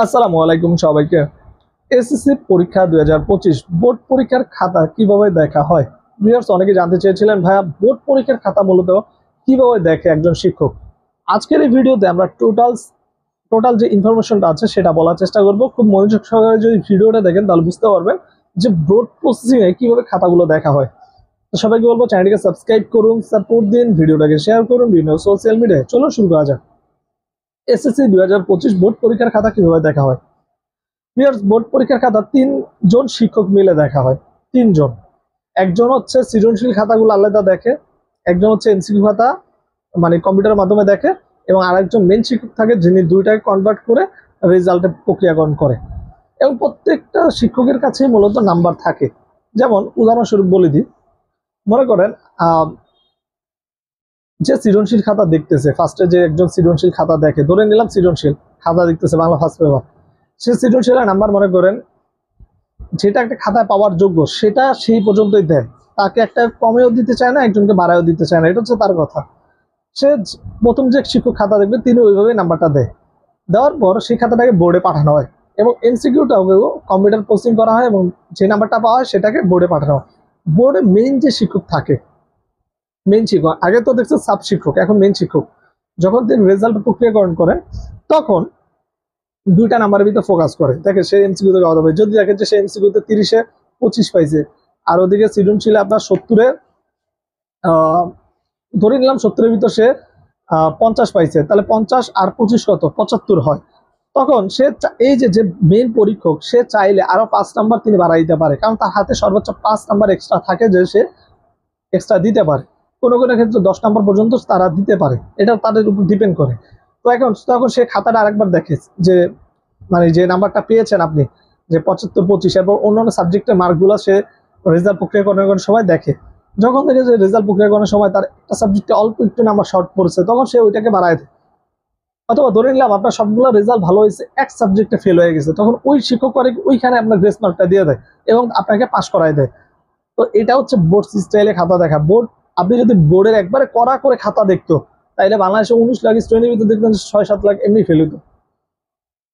আসসালামু আলাইকুম সবাইকে। এসএসসি পরীক্ষা 2025 বোর্ড পরীক্ষার খাতা কিভাবে দেখা হয়? ভিউয়ার্স অনেকে জানতে চেয়েছিলেন ভাইয়া বোর্ড পরীক্ষার খাতা মূলত কিভাবে দেখে একজন শিক্ষক। আজকের এই ভিডিওতে আমরা টোটাল যে ইনফরমেশনটা আছে সেটা বলার চেষ্টা করব। খুব মনোযোগ সহকারে যদি ভিডিওটা দেখেন তাহলে বুঝতে পারবেন যে বোর্ড প্রসেসিং এ কিভাবে খাতাগুলো দেখা হয়। তো সবাইকে বলবো চ্যানেলটিকে সাবস্ক্রাইব করুন, সাপোর্ট দিন, ভিডিওটাকে শেয়ার করুন বিভিন্ন সোশ্যাল মিডিয়ায়। চলুন শুরু করা যাক। এসএসসি 2025 বোর্ড পরীক্ষার খাতা কিভাবে দেখা হয়? বোর্ড পরীক্ষার খাতা তিনজন শিক্ষক মিলে দেখা হয়। তিনজন, একজন হচ্ছে সৃজনশীল খাতাগুলো আলাদা দেখে, একজন হচ্ছে এমসিকিউ খাতা মানে কম্পিউটারের মাধ্যমে দেখে, এবং আরেকজন মেন শিক্ষক থাকে যিনি দুইটাকে কনভার্ট করে রেজাল্টে প্রক্রিয়াকরণ করে। এবং প্রত্যেকটা শিক্ষকের কাছে মূলত নাম্বার থাকে। যেমন উদাহরণস্বরূপ বলে দিই, মনে করেন যে সৃজনশীল খাতা দেখতেছে, ফার্স্টে যে একজন সৃজনশীল খাতা দেখে, ধরে নিলাম সৃজনশীল খাতা দেখতেছে বাংলা ফার্স্ট পেপার, সে সৃজনশীলের নাম্বার মনে করেন যেটা একটা খাতায় পাওয়ার যোগ্য সেটা সেই পর্যন্তই দেয়, তাকে একটা কমেও দিতে চায় না, একজনকে বাড়ায়ও দিতে চায় না, এটা হচ্ছে তার কথা। সে প্রথম যে শিক্ষক খাতা দেখবে তিনি ওইভাবে নাম্বারটা দেয়, দেওয়ার পর সেই খাতাটাকে বোর্ডে পাঠানো হয় এবং এমসিকিউটাও কম্পিউটার প্রসেসিং করা হয় এবং যে নাম্বারটা পাওয়া হয় সেটাকে বোর্ডে পাঠানো হয়। বোর্ডে মেইন যে শিক্ষক থাকে, মেইন শিক্ষক আগে তো দেখছে সাব শিক্ষক, এখন মেইন শিক্ষক যখন তিনি রেজাল্ট প্রক্রিয়াকরণ করেন তখন দুইটা নাম্বারের ভিতরে ফোকাস করে, দেখে সে এমসিকিউ থেকে হবে, যদি দেখে যে সে এমসিকিউতে 30-এ 25 পাইছে, আর ওদিকে সৃজনশীলে আপনার 70-এ ধরে নিলাম 70-এর ভিতর সে 50 পাইছে, তাহলে 50 আর 25 কত 75 হয়। তখন সে এই যে মেইন পরীক্ষক সে চাইলে আরো 5 নাম্বার তিনি বাড়াই দিতে পারে, কারণ তার হাতে সর্বোচ্চ 5 নাম্বার এক্সট্রা থাকে যে সে এক্সট্রা দিতে পারে। কোনো কোনো ক্ষেত্রে 10 নাম্বার পর্যন্ত তারা দিতে পারে, এটা তাদের উপর ডিপেন্ড করে। তো তখন সে খাতাটা আরেকবার দেখে যে মানে যে নাম্বারটা পেয়েছেন আপনি, যে 75-25, এবং অন্যান্য সাবজেক্টের মার্কগুলো সে রেজাল্ট প্রক্রিয়াকরণের সময় দেখে। যখন দেখে যে রেজাল্ট প্রক্রিয়াকরণের সময় তার একটা সাবজেক্টে অল্প একটু নাম্বার শর্ট পড়ছে, তখন সে ওইটাকে বাড়ায় দেয়। অথবা ধরে নিলাম আপনার সবগুলো রেজাল্ট ভালো হয়েছে, এক সাবজেক্টে ফেল হয়ে গেছে, তখন ওই শিক্ষক করে ওইখানে আপনার গ্রেস মার্কটা দিয়ে দেয় এবং আপনাকে পাস করায় দেয়। তো এটা হচ্ছে বোর্ড স্টাইলে খাতা দেখা। বোর্ড আপনি যদি বোর্ডের একবারে কড়া করে খাতা দেখতো, তাইলে বাংলাদেশে 19 লাখ স্টুডেন্টের ভিতরে দেখবেন 6-7 লাখ এমনি ফেল হতো।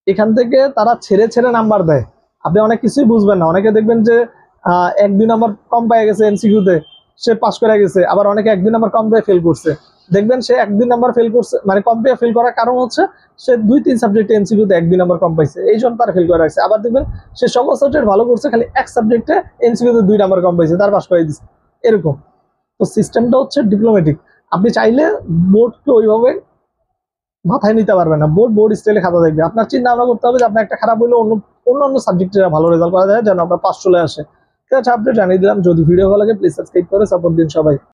এখান থেকে তারা ছেড়ে ছেড়ে নাম্বার দেয়, আপনি অনেক কিছুই বুঝবেন না। অনেকে দেখবেন যে 1-2 নাম্বার কম পেয়ে গেছে এমসিকিউতে, সে পাস করে গেছে, আবার অনেকে 1-2 নাম্বার কম পেয়ে ফেল করছে। দেখবেন সে 1-2 নাম্বার ফেল করছে, মানে কম পেয়ে ফেল করার কারণ হচ্ছে সে 2-3 সাবজেক্টে এমসিকিউতে 1-2 নাম্বার কম পাইছে, এই জন্য তার ফেল করে রাখছে। আবার দেখবেন সে সকল সাবজেক্ট ভালো করছে, খালি এক সাবজেক্টে এমসিকিউতে 2 নাম্বার কম পাইছে, তার পাস করে দিচ্ছে, এরকম। তো সিস্টেমটা হচ্ছে ডিপ্লোম্যাটিক। আপনি চাইলে বোর্ডকে ওইভাবে মাথায় নিতে পারবেন না। বোর্ড বোর্ড স্টাইলে খাতা দেখবে। আপনার চিন্তা ভাবনা করতে হবে যে আপনার একটা খারাপ হইলে অন্য সাবজেক্টে ভালো রেজাল্ট করা যায়, যেন আপনার পাস চলে আসে। ঠিক আছে, আপডেট জানিয়ে দিলাম। যদি ভিডিও ভালো লাগে প্লিজ সাবস্ক্রাইব করে সাপোর্ট দিন সবাই।